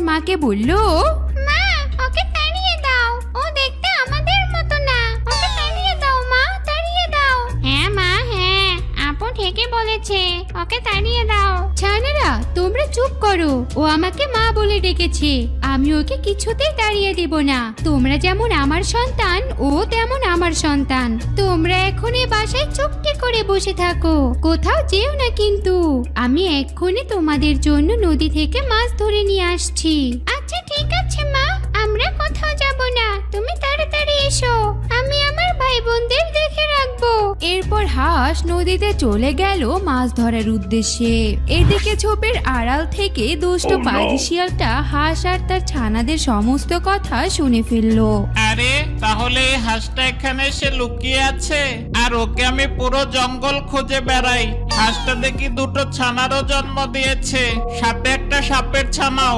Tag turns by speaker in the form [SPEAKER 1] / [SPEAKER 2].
[SPEAKER 1] মাকে বলল,
[SPEAKER 2] মা, ওকে তাড়িয়ে দাও, ও দেখতে আমাদের মতো না, ওকে তাড়িয়ে দাও মা, তাড়িয়ে দাও। হ্যাঁ মা, হ্যাঁ, আপু ঠিকই বলেছে, ওকে তাড়িয়ে দাও।
[SPEAKER 1] ছানারা তোমরা চুপ করো, ও আমাকে মা বলে ডেকেছে, আমি ওকে কিছুতেই তাড়িয়ে দেব না। তোমরা যেমন আমার সন্তান, ও তেমন আমার সন্তান। তোমরা এখন এ বাসায় চুপটি করে বসে থাকো, কোথাও যেও না কিন্তু। আমি এক্ষুনি তোমাদের জন্য নদী থেকে মাছ ধরে নিয়ে আসছি।
[SPEAKER 2] আচ্ছা ঠিক আছে মা, আমরা কোথাও যাব না, তুমি তাড়াতাড়ি এসো, আমি আমার ভাই বোনদের দেখে রাখবো।
[SPEAKER 1] এরপর হাঁস নদীতে চলে গেল মাছ ধরার উদ্দেশ্যে। এদিকে ঝোপের আড়াল থেকে দুষ্ট পাজি শিয়ালটা হাঁস আর তার ছানাদের সমস্ত কথা শুনে ফেললো।
[SPEAKER 3] আরে তাহলে এই হাঁসটা এখানে এসে লুকিয়ে আছে, আর ওকে আমি পুরো জঙ্গল খুঁজে বেড়াই। হাঁসটা দেখি দুটো ছানারও জন্ম দিয়েছে, সাথে একটা সাপের ছানাও।